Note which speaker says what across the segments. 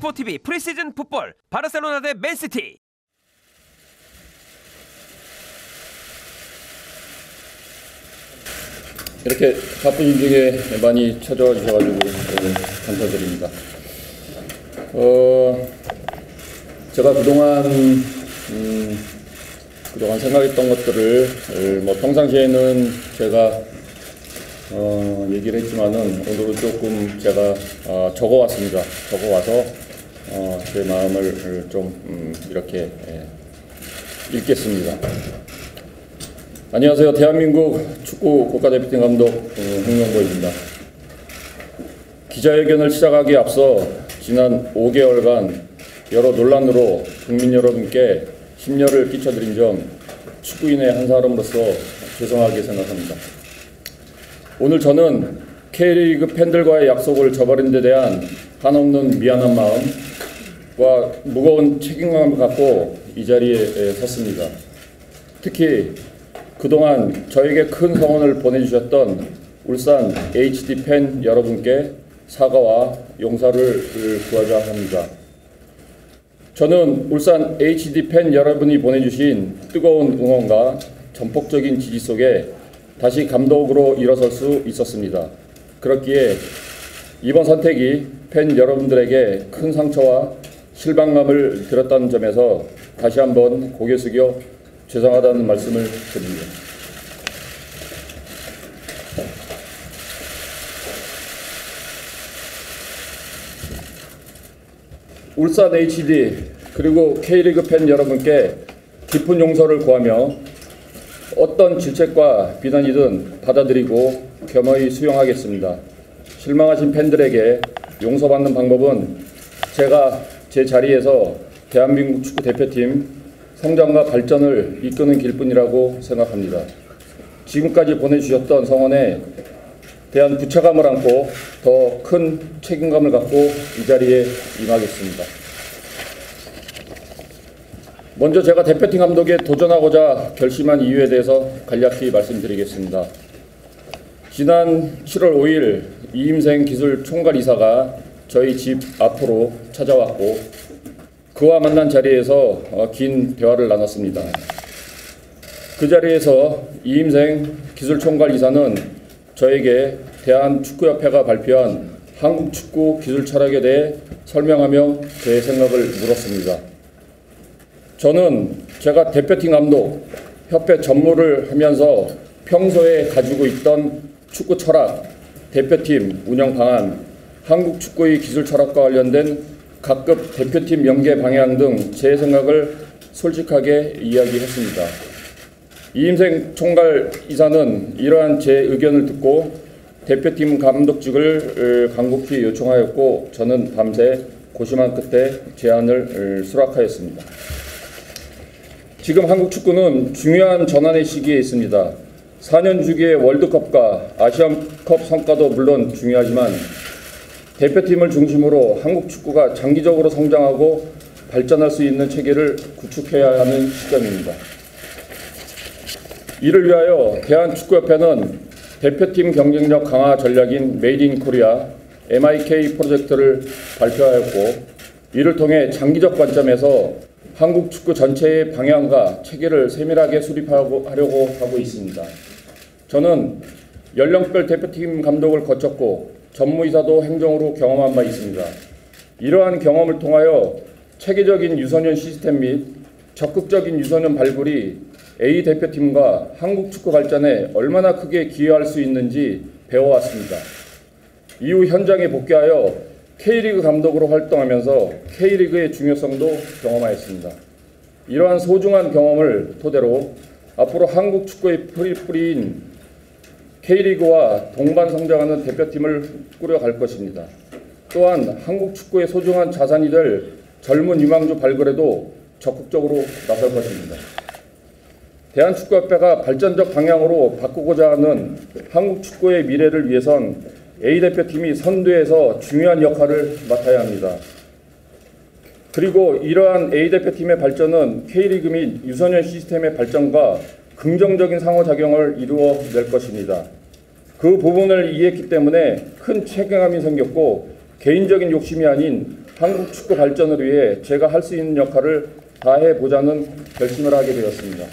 Speaker 1: 스포티비 프리시즌 풋볼 바르셀로나 대 맨시티.
Speaker 2: 이렇게 바쁜 일 중에 많이 찾아와 주셔가지고 감사드립니다. 제가 그동안 생각했던 것들을 평상시에는 제가 얘기를 했지만은 오늘은 조금 제가 적어왔습니다. 적어와서 제 마음을 좀 이렇게 읽겠습니다. 안녕하세요. 대한민국 축구 국가대표팀 감독 홍명보입니다. 기자회견을 시작하기에 앞서 지난 5개월간 여러 논란으로 국민 여러분께 심려를 끼쳐드린 점 축구인의 한 사람으로서 죄송하게 생각합니다. 오늘 저는 K리그 팬들과의 약속을 저버린 데 대한 한없는 미안한 마음과 무거운 책임감을 갖고 이 자리에 섰습니다. 특히 그동안 저에게 큰 성원을 보내주셨던 울산 HD 팬 여러분께 사과와 용서를 구하자 합니다. 저는 울산 HD 팬 여러분이 보내주신 뜨거운 응원과 전폭적인 지지 속에 다시 감독으로 일어설 수 있었습니다. 그렇기에 이번 선택이 팬 여러분들에게 큰 상처와 실망감을 드렸다는 점에서 다시 한번 고개 숙여 죄송하다는 말씀을 드립니다. 울산 HD 그리고 K리그 팬 여러분께 깊은 용서를 구하며 어떤 질책과 비난이든 받아들이고 겸허히 수용하겠습니다. 실망하신 팬들에게 용서받는 방법은 제가 제 자리에서 대한민국 축구 대표팀 성장과 발전을 이끄는 길뿐이라고 생각합니다. 지금까지 보내주셨던 성원에 대한 부채감을 안고 더 큰 책임감을 갖고 이 자리에 임하겠습니다. 먼저 제가 대표팀 감독에 도전하고자 결심한 이유에 대해서 간략히 말씀드리겠습니다. 지난 7월 5일 이임생 기술 총괄 이사가 저희 집 앞으로 찾아왔고 그와 만난 자리에서 긴 대화를 나눴습니다. 그 자리에서 이임생 기술 총괄 이사는 저에게 대한축구협회가 발표한 한국축구 기술 철학에 대해 설명하며 제 생각을 물었습니다. 저는 제가 대표팀 감독, 협회 전무를 하면서 평소에 가지고 있던 축구 철학, 대표팀 운영 방안, 한국 축구의 기술 철학과 관련된 각급 대표팀 연계 방향 등 제 생각을 솔직하게 이야기했습니다. 이임생 총괄 이사는 이러한 제 의견을 듣고 대표팀 감독직을 간곡히 요청하였고 저는 밤새 고심한 끝에 제안을 수락하였습니다. 지금 한국 축구는 중요한 전환의 시기에 있습니다. 4년 주기의 월드컵과 아시안컵 성과도 물론 중요하지만 대표팀을 중심으로 한국 축구가 장기적으로 성장하고 발전할 수 있는 체계를 구축해야 하는 시점입니다. 이를 위하여 대한축구협회는 대표팀 경쟁력 강화 전략인 메이드 인 코리아 MIK 프로젝트를 발표하였고 이를 통해 장기적 관점에서 한국 축구 전체의 방향과 체계를 세밀하게 수립하려고 하고 있습니다. 저는 연령별 대표팀 감독을 거쳤고 전무이사도 행정으로 경험한 바 있습니다. 이러한 경험을 통하여 체계적인 유소년 시스템 및 적극적인 유소년 발굴이 A 대표팀과 한국 축구 발전에 얼마나 크게 기여할 수 있는지 배워왔습니다. 이후 현장에 복귀하여 K리그 감독으로 활동하면서 K리그의 중요성도 경험하였습니다. 이러한 소중한 경험을 토대로 앞으로 한국 축구의 뿌리인 K리그와 동반 성장하는 대표팀을 꾸려갈 것입니다. 또한 한국 축구의 소중한 자산이 될 젊은 유망주 발굴에도 적극적으로 나설 것입니다. 대한축구협회가 발전적 방향으로 바꾸고자 하는 한국 축구의 미래를 위해선 A대표팀이 선두에서 중요한 역할을 맡아야 합니다. 그리고 이러한 A대표팀의 발전은 K리그 및 유소년 시스템의 발전과 긍정적인 상호작용을 이루어낼 것입니다. 그 부분을 이해했기 때문에 큰 책임감이 생겼고 개인적인 욕심이 아닌 한국 축구 발전을 위해 제가 할 수 있는 역할을 다해보자는 결심을 하게 되었습니다.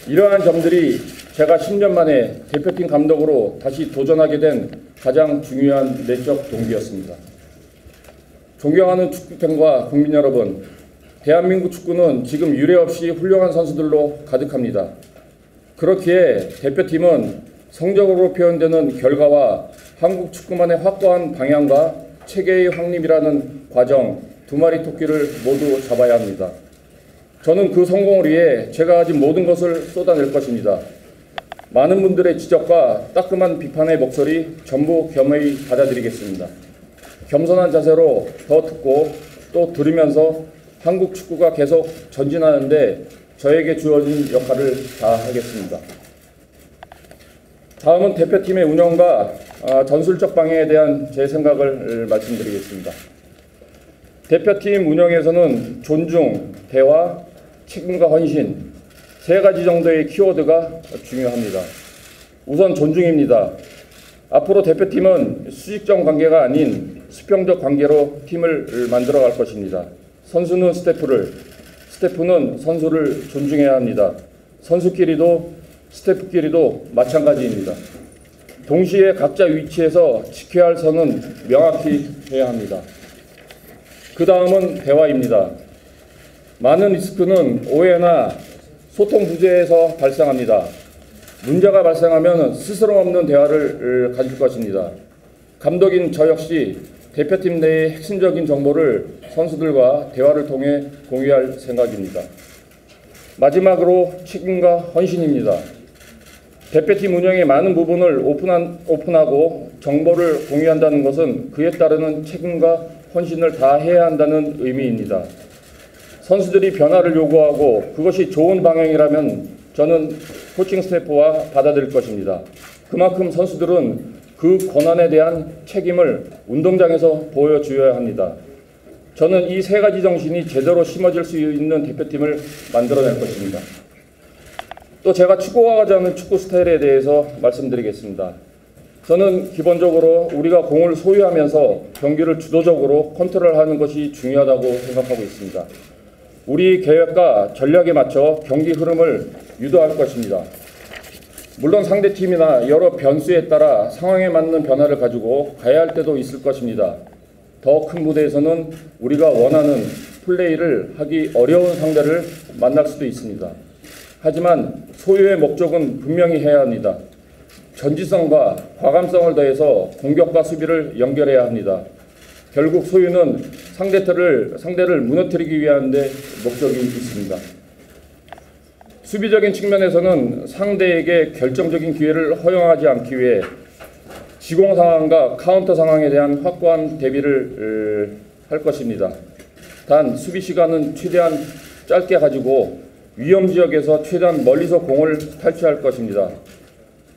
Speaker 2: 이러한 점들이 제가 10년 만에 대표팀 감독으로 다시 도전하게 된 가장 중요한 내적 동기였습니다. 존경하는 축구팬과 국민 여러분, 대한민국 축구는 지금 유례없이 훌륭한 선수들로 가득합니다. 그렇기에 대표팀은 성적으로 표현되는 결과와 한국 축구만의 확고한 방향과 체계의 확립이라는 과정, 두 마리 토끼를 모두 잡아야 합니다. 저는 그 성공을 위해 제가 가진 모든 것을 쏟아낼 것입니다. 많은 분들의 지적과 따끔한 비판의 목소리 전부 겸허히 받아들이겠습니다. 겸손한 자세로 더 듣고 또 들으면서 한국 축구가 계속 전진하는데 저에게 주어진 역할을 다하겠습니다. 다음은 대표팀의 운영과 전술적 방향에 대한 제 생각을 말씀드리겠습니다. 대표팀 운영에서는 존중, 대화, 책임과 헌신 세 가지 정도의 키워드가 중요합니다. 우선 존중입니다. 앞으로 대표팀은 수직적 관계가 아닌 수평적 관계로 팀을 만들어갈 것입니다. 선수는 스태프는 선수를 존중해야 합니다. 선수끼리도 스태프끼리도 마찬가지입니다. 동시에 각자 위치에서 지켜야 할 선은 명확히 해야 합니다. 그 다음은 대화입니다. 많은 리스크는 오해나 소통 부재에서 발생합니다. 문제가 발생하면 스스럼 없는 대화를 가질 것입니다. 감독인 저 역시 대표팀 내의 핵심적인 정보를 선수들과 대화를 통해 공유할 생각입니다. 마지막으로 책임과 헌신입니다. 대표팀 운영의 많은 부분을 오픈하고 정보를 공유한다는 것은 그에 따르는 책임과 헌신을 다해야 한다는 의미입니다. 선수들이 변화를 요구하고 그것이 좋은 방향이라면 저는 코칭 스태프와 받아들일 것입니다. 그만큼 선수들은 그 권한에 대한 책임을 운동장에서 보여주어야 합니다. 저는 이 세 가지 정신이 제대로 심어질 수 있는 대표팀을 만들어낼 것입니다. 또 제가 추구하고자 하는 축구 스타일에 대해서 말씀드리겠습니다. 저는 기본적으로 우리가 공을 소유하면서 경기를 주도적으로 컨트롤하는 것이 중요하다고 생각하고 있습니다. 우리 계획과 전략에 맞춰 경기 흐름을 유도할 것입니다. 물론 상대팀이나 여러 변수에 따라 상황에 맞는 변화를 가지고 가야 할 때도 있을 것입니다. 더 큰 무대에서는 우리가 원하는 플레이를 하기 어려운 상대를 만날 수도 있습니다. 하지만 소유의 목적은 분명히 해야 합니다. 전지성과 과감성을 더해서 공격과 수비를 연결해야 합니다. 결국 소유는 상대를 무너뜨리기 위한 데 목적이 있습니다. 수비적인 측면에서는 상대에게 결정적인 기회를 허용하지 않기 위해 지공 상황과 카운터 상황에 대한 확고한 대비를 할 것입니다. 단 수비 시간은 최대한 짧게 가지고 위험 지역에서 최대한 멀리서 공을 탈취할 것입니다.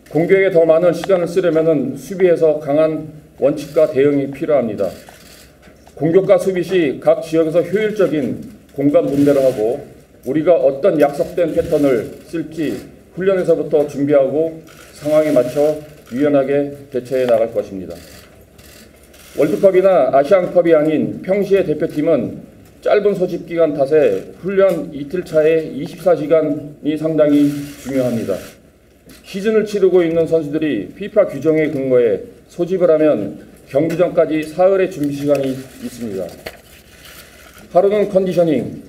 Speaker 2: 공격에 더 많은 시간을 쓰려면 수비에서 강한 원칙과 대응이 필요합니다. 공격과 수비 시 각 지역에서 효율적인 공간 분배를 하고 우리가 어떤 약속된 패턴을 쓸지 훈련에서부터 준비하고 상황에 맞춰 유연하게 대처해 나갈 것입니다. 월드컵이나 아시안컵이 아닌 평시의 대표팀은 짧은 소집 기간 탓에 훈련 이틀 차에 24시간이 상당히 중요합니다. 시즌을 치르고 있는 선수들이 FIFA 규정에 근거해 소집을 하면 경기 전까지 사흘의 준비 시간이 있습니다. 하루는 컨디셔닝,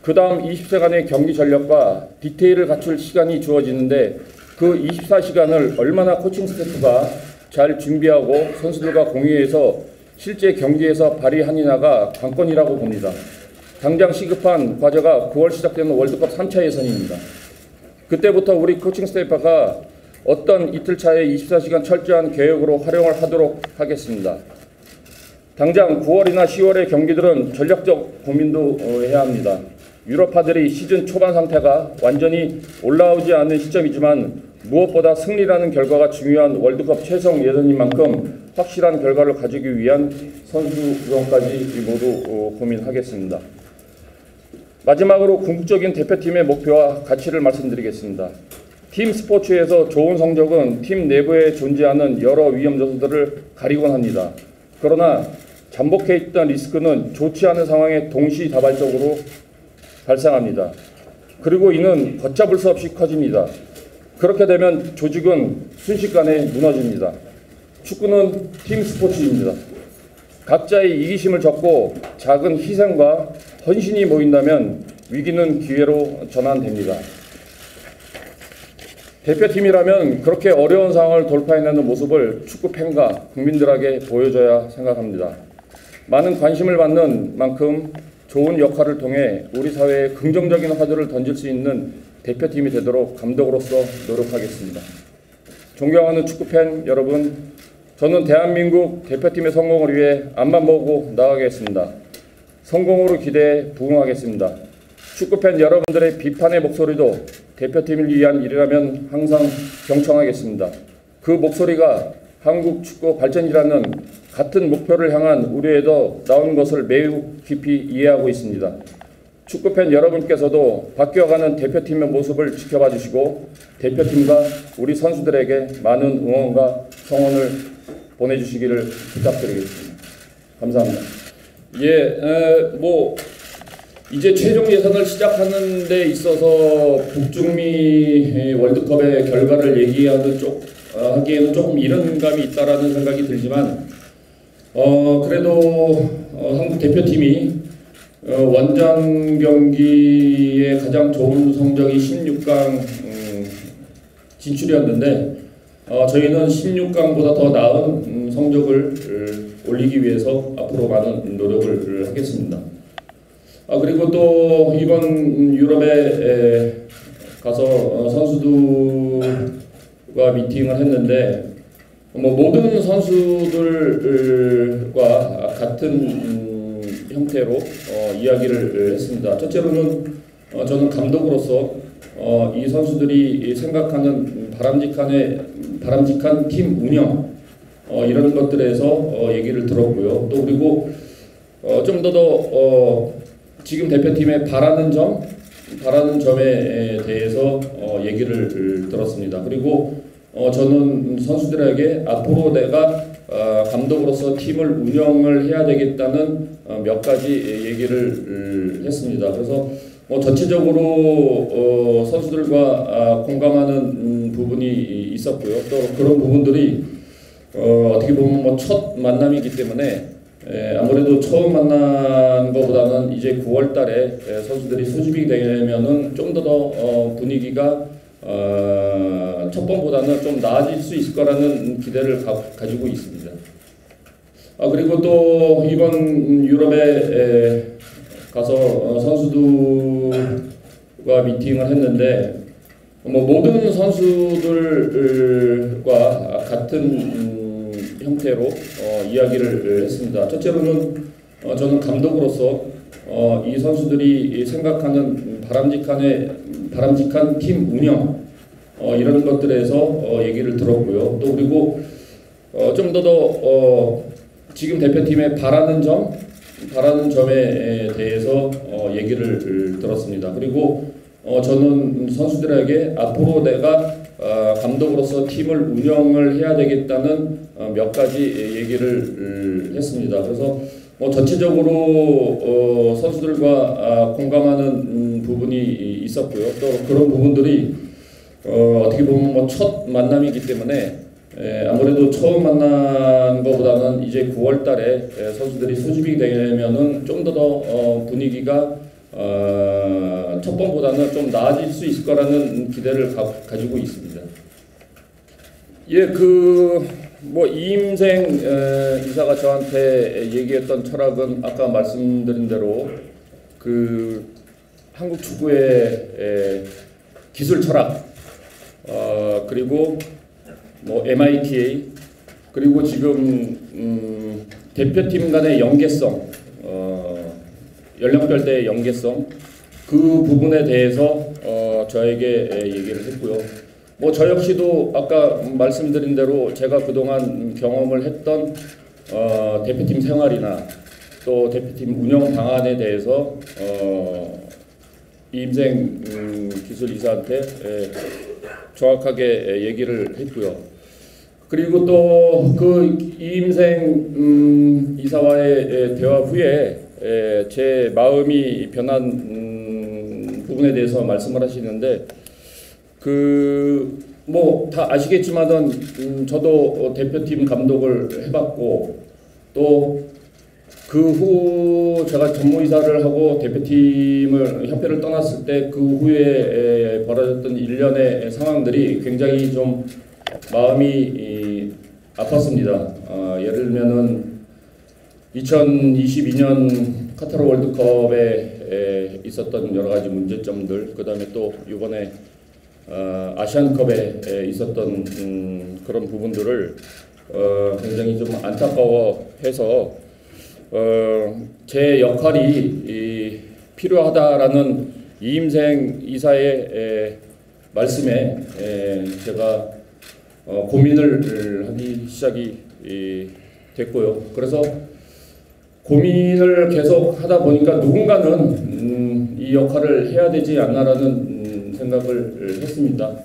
Speaker 2: 그 다음 20세간의 경기 전력과 디테일을 갖출 시간이 주어지는데 그 24시간을 얼마나 코칭 스태프가 잘 준비하고 선수들과 공유해서 실제 경기에서 발휘하느냐가 관건이라고 봅니다. 당장 시급한 과제가 9월 시작되는 월드컵 3차 예선입니다. 그때부터 우리 코칭 스태프가 어떤 이틀 차에 24시간 철저한 계획으로 활용을 하도록 하겠습니다. 당장 9월이나 10월의 경기들은 전략적 고민도 해야 합니다. 유럽파들이 시즌 초반 상태가 완전히 올라오지 않은 시점이지만 무엇보다 승리라는 결과가 중요한 월드컵 최종 예선인 만큼 확실한 결과를 가지기 위한 선수 구성까지 모두 고민하겠습니다. 마지막으로 궁극적인 대표팀의 목표와 가치를 말씀드리겠습니다. 팀 스포츠에서 좋은 성적은 팀 내부에 존재하는 여러 위험 요소들을 가리곤 합니다. 그러나 잠복해 있던 리스크는 좋지 않은 상황에 동시다발적으로 발생합니다. 그리고 이는 걷잡을 수 없이 커집니다. 그렇게 되면 조직은 순식간에 무너집니다. 축구는 팀 스포츠입니다. 각자의 이기심을 접고 작은 희생과 헌신이 모인다면 위기는 기회로 전환됩니다. 대표팀이라면 그렇게 어려운 상황을 돌파해내는 모습을 축구팬과 국민들에게 보여줘야 생각합니다. 많은 관심을 받는 만큼 좋은 역할을 통해 우리 사회에 긍정적인 화두를 던질 수 있는 대표팀이 되도록 감독으로서 노력하겠습니다. 존경하는 축구팬 여러분, 저는 대한민국 대표팀의 성공을 위해 앞만 보고 나가겠습니다. 성공으로 기대해 부응하겠습니다. 축구팬 여러분들의 비판의 목소리도 대표팀을 위한 일이라면 항상 경청하겠습니다. 그 목소리가 한국 축구 발전이라는 같은 목표를 향한 우려에도 나온 것을 매우 깊이 이해하고 있습니다. 축구팬 여러분께서도 바뀌어가는 대표팀의 모습을 지켜봐 주시고 대표팀과 우리 선수들에게 많은 응원과 성원을 보내주시기를 부탁드리겠습니다. 감사합니다. 이제 최종 예선을 시작하는 데 있어서 북중미 월드컵의 결과를 하기에는 조금 이른 감이 있다라는 생각이 들지만 그래도 한국 대표팀이 원정 경기의 가장 좋은 성적이 16강 진출이었는데 저희는 16강보다 더 나은 성적을 올리기 위해서 앞으로 많은 노력을 하겠습니다. 그리고 또 이번 유럽에 가서 선수들과 미팅을 했는데 모든 선수들과 같은 형태로 이야기를 했습니다. 첫째로는 저는 감독으로서 이 선수들이 생각하는 바람직한 팀 운영 이런 것들에서 얘기를 들었고요. 또 그리고 좀 더 지금 대표팀에 바라는 점에 대해서 얘기를 들었습니다. 그리고 저는 선수들에게 앞으로 내가 감독으로서 팀을 운영을 해야 되겠다는 몇 가지 얘기를 했습니다. 그래서 전체적으로 선수들과 공감하는 부분이 있었고요. 또 그런 부분들이 어떻게 보면 첫 만남이기 때문에 아무래도 처음 만난 것보다는 이제 9월 달에 선수들이 소집이 되면은 좀 더 분위기가 첫 번보다는 좀 나아질 수 있을 거라는 기대를 가지고 있습니다. 그리고 또 이번 유럽에 가서 선수들과 미팅을 했는데 모든 선수들과 같은 형태로 이야기를 했습니다. 첫째로는 저는 감독으로서 이 선수들이 생각하는 바람직한 팀 운영 이런 것들에서 얘기를 들었고요. 또 그리고 좀 더 지금 대표팀에 바라는 점에 대해서 얘기를 들었습니다. 그리고 저는 선수들에게 앞으로 내가 감독으로서 팀을 운영을 해야 되겠다는 몇 가지 얘기를 했습니다. 그래서 전체적으로 선수들과 공감하는 부분이 있었고요. 또 그런 부분들이 어떻게 보면 첫 만남이기 때문에 아무래도 처음 만난 것보다는 이제 9월 달에 선수들이 소집이 되면은 좀 더 분위기가 첫 번보다는 좀 나아질 수 있을 거라는 기대를 가지고 있습니다. 이임생 이사가 저한테 얘기했던 철학은 아까 말씀드린 대로 한국 축구의 기술 철학, 그리고 MITA, 그리고 지금 대표팀 간의 연계성, 연령별대의 연계성, 그 부분에 대해서 저에게 얘기를 했고요. 저 역시도 아까 말씀드린 대로 제가 그동안 경험을 했던 대표팀 생활이나 또 대표팀 운영 방안에 대해서 이임생 기술이사한테 정확하게 얘기를 했고요. 그리고 또 그 이임생 이사와의 대화 후에 제 마음이 변한 부분에 대해서 말씀을 하시는데, 뭐 다 아시겠지만은 저도 대표팀 감독을 해봤고, 또 그 후 제가 전무이사를 하고 대표팀을 협회를 떠났을 때 그 후에 벌어졌던 일련의 상황들이 굉장히 좀 마음이 아팠습니다. 예를 들면은 2022년 카타르 월드컵에 있었던 여러 가지 문제점들, 그 다음에 또 이번에 아시안컵에 있었던 그런 부분들을 굉장히 좀 안타까워해서 제 역할이 필요하다라는 이임생 이사의 말씀에 제가 고민을 하기 시작이 됐고요. 그래서 고민을 계속 하다 보니까 누군가는 이 역할을 해야 되지 않나라는 생각을 했습니다.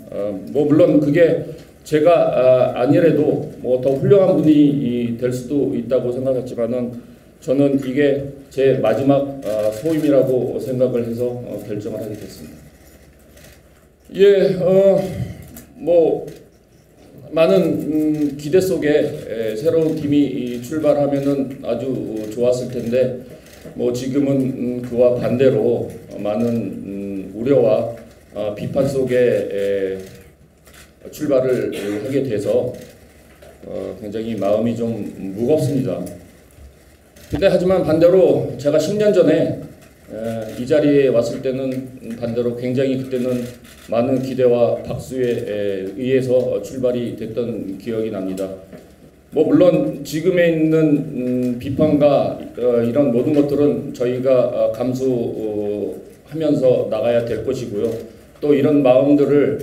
Speaker 2: 뭐 물론 그게 제가 아니래도 뭐 더 훌륭한 분이 될 수도 있다고 생각했지만은 저는 이게 제 마지막 소임이라고 생각을 해서 결정을 하게 됐습니다. 뭐 많은 기대 속에 새로운 팀이 출발하면은 아주 좋았을 텐데, 뭐 지금은 그와 반대로 많은 우려와 비판 속에 출발을 하게 돼서 굉장히 마음이 좀 무겁습니다. 근데 하지만 반대로 제가 10년 전에 이 자리에 왔을 때는 반대로 굉장히 그때는 많은 기대와 박수에 의해서 출발이 됐던 기억이 납니다. 뭐 물론 지금에 있는 비판과 이런 모든 것들은 저희가 감수하면서 나가야 될 것이고요. 또 이런 마음들을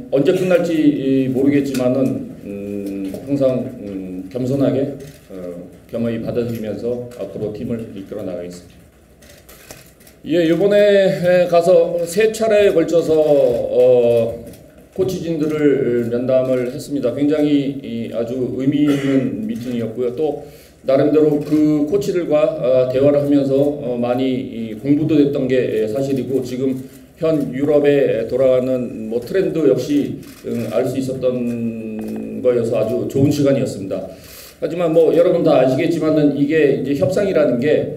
Speaker 2: 언제 끝날지 모르겠지만은 항상 겸손하게 겸허히 받아들이면서 앞으로 팀을 이끌어 나가겠습니다. 이번에 가서 3차례에 걸쳐서 코치진들을 면담을 했습니다. 굉장히 아주 의미 있는 미팅이었고요. 또 나름대로 그 코치들과 대화를 하면서 많이 공부도 됐던 게 사실이고, 지금 현 유럽에 돌아가는 뭐 트렌드 역시 알 수 있었던 거여서 아주 좋은 시간이었습니다. 하지만 뭐 여러분 다 아시겠지만은 이게 이제 협상이라는 게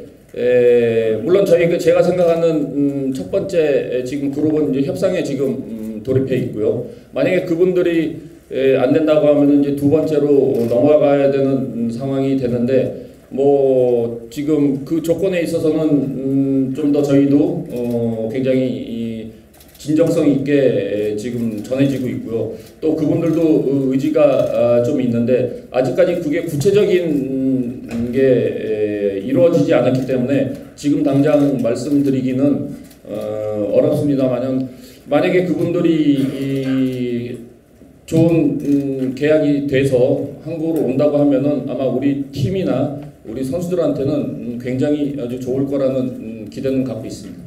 Speaker 2: 물론 제가 생각하는 첫 번째 지금 그룹은 이제 협상에 지금 돌입해 있고요. 만약에 그분들이 안 된다고 하면 이제 두 번째로 넘어가야 되는 상황이 되는데, 뭐 지금 그 조건에 있어서는 좀 더 저희도 굉장히 진정성 있게 지금 전해지고 있고요. 또 그분들도 의지가 좀 있는데 아직까지 그게 구체적인 게 이루어지지 않았기 때문에 지금 당장 말씀드리기는 어렵습니다만, 만약에 그분들이 좋은 계약이 돼서 한국으로 온다고 하면은 아마 우리 팀이나 우리 선수들한테는 굉장히 아주 좋을 거라는 기대는 갖고 있습니다.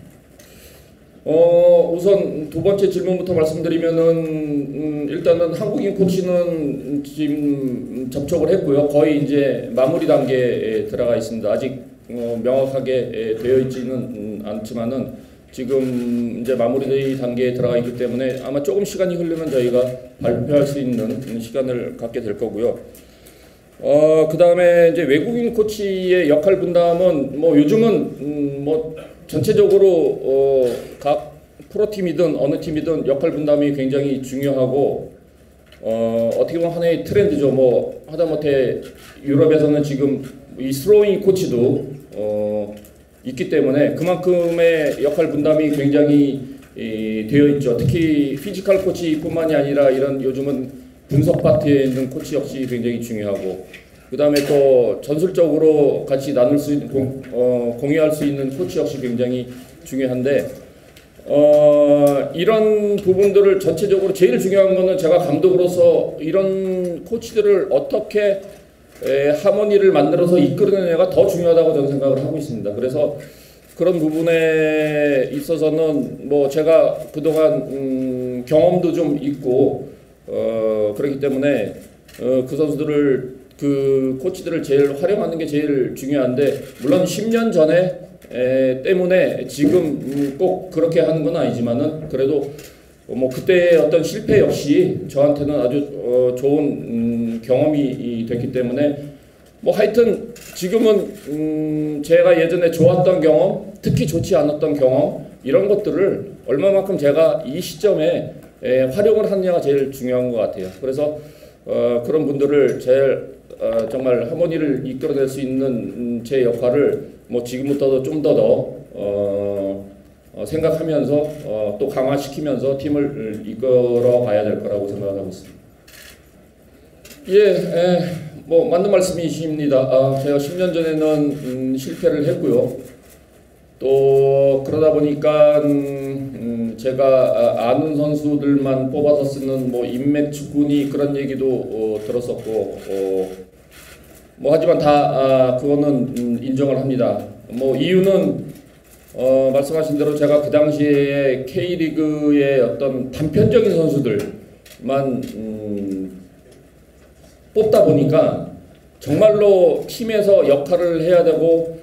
Speaker 2: 우선 두 번째 질문부터 말씀드리면은 일단은 한국인 코치는 지금 접촉을 했고요. 거의 이제 마무리 단계에 들어가 있습니다. 아직 명확하게 되어 있지는 않지만은 지금 이제 마무리 단계에 들어가 있기 때문에 아마 조금 시간이 흐르면 저희가 발표할 수 있는 시간을 갖게 될 거고요. 그 다음에 이제 외국인 코치의 역할 분담은 뭐 요즘은 뭐 전체적으로 각 프로팀이든 어느 팀이든 역할 분담이 굉장히 중요하고 어떻게 보면 하나의 트렌드죠. 뭐 하다못해 유럽에서는 지금 이 스로잉 코치도 있기 때문에 그만큼의 역할 분담이 굉장히 되어 있죠. 특히 피지컬 코치뿐만이 아니라 이런 요즘은 분석 파트에 있는 코치 역시 굉장히 중요하고, 그 다음에 또 전술적으로 같이 나눌 수 있는 공유할 수 있는 코치 역시 굉장히 중요한데, 이런 부분들을 전체적으로 제일 중요한 거는 제가 감독으로서 이런 코치들을 어떻게 하모니를 만들어서 이끌어내냐가 더 중요하다고 저는 생각을 하고 있습니다. 그래서 그런 부분에 있어서는 뭐 제가 그동안 경험도 좀 있고 그렇기 때문에 그 선수들을 그 코치들을 제일 활용하는 게 제일 중요한데 물론 10년 전에 때문에 지금 꼭 그렇게 하는 건 아니지만은 그래도 뭐 그때의 어떤 실패 역시 저한테는 아주 좋은 경험이 됐기 때문에 뭐 하여튼 지금은 제가 예전에 좋았던 경험, 특히 좋지 않았던 경험 이런 것들을 얼마만큼 제가 이 시점에 활용을 하느냐가 제일 중요한 것 같아요. 그래서 그런 분들을 제일 정말 하모니를 이끌어낼 수 있는 제 역할을 뭐 지금부터도 좀 더 생각하면서 또 강화시키면서 팀을 이끌어 가야 될 거라고 생각하고 있습니다. 뭐 맞는 말씀이십니다. 제가 10년 전에는 실패를 했고요. 또 그러다 보니까 제가 아는 선수들만 뽑아서 쓰는 뭐 인맥 축구니 그런 얘기도 들었었고 뭐 하지만 다 그거는 인정을 합니다. 뭐 이유는 말씀하신 대로 제가 그 당시에 K리그의 어떤 단편적인 선수들만 뽑다 보니까 정말로 팀에서 역할을 해야 되고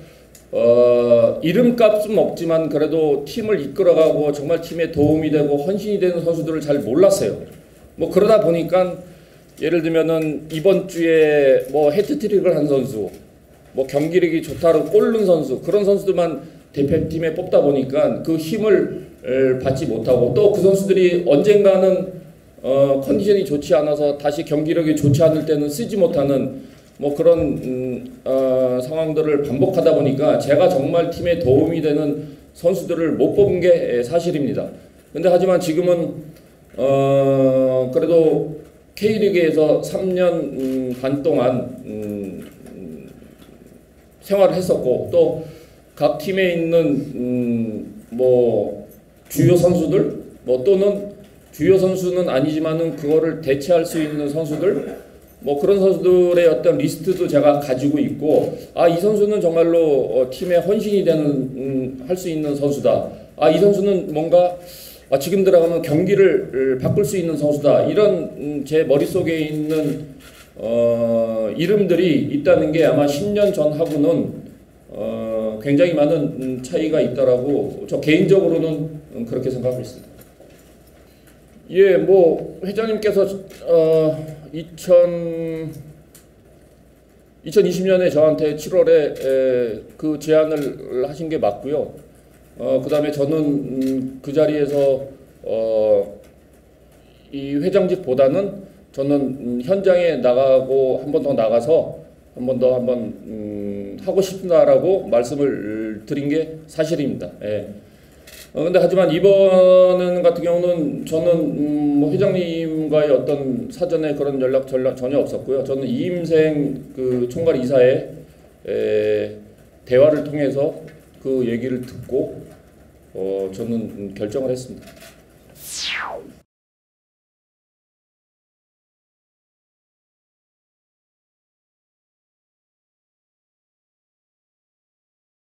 Speaker 2: 이름값은 없지만 그래도 팀을 이끌어가고 정말 팀에 도움이 되고 헌신이 되는 선수들을 잘 몰랐어요. 뭐 그러다 보니까 예를 들면은 이번 주에 뭐 해트트릭을 한 선수, 뭐 경기력이 좋다고 골 넣은 선수 그런 선수들만 대표팀에 뽑다 보니까 그 힘을 받지 못하고 또 그 선수들이 언젠가는 컨디션이 좋지 않아서 다시 경기력이 좋지 않을 때는 쓰지 못하는 뭐 그런 상황들을 반복하다 보니까 제가 정말 팀에 도움이 되는 선수들을 못 뽑은 게 사실입니다. 근데 하지만 지금은 그래도 K리그에서 3년 반 동안 생활을 했었고 또 각 팀에 있는 뭐 주요 선수들 뭐 또는 주요 선수는 아니지만은 그거를 대체할 수 있는 선수들 뭐 그런 선수들의 어떤 리스트도 제가 가지고 있고 이 선수는 정말로 팀에 헌신이 되는 할 수 있는 선수다. 이 선수는 뭔가 지금 들어가면 경기를 바꿀 수 있는 선수다. 이런 제 머릿속에 있는 이름들이 있다는 게 아마 10년 전하고는 굉장히 많은 차이가 있다라고 저 개인적으로는 그렇게 생각하고 있습니다. 뭐 회장님께서 2020년에 저한테 7월에 그 제안을 하신 게 맞고요. 그 다음에 저는 그 자리에서 이 회장직보다는 저는 현장에 나가고 한 번 더 나가서 한 번 더 하고 싶다라고 말씀을 드린 게 사실입니다. 근데 하지만 이번 같은 경우는 저는 뭐 회장님과의 어떤 사전에 그런 연락 전혀 없었고요. 저는 이임생 그 총괄 이사의 대화를 통해서 그 얘기를 듣고 저는 결정을 했습니다.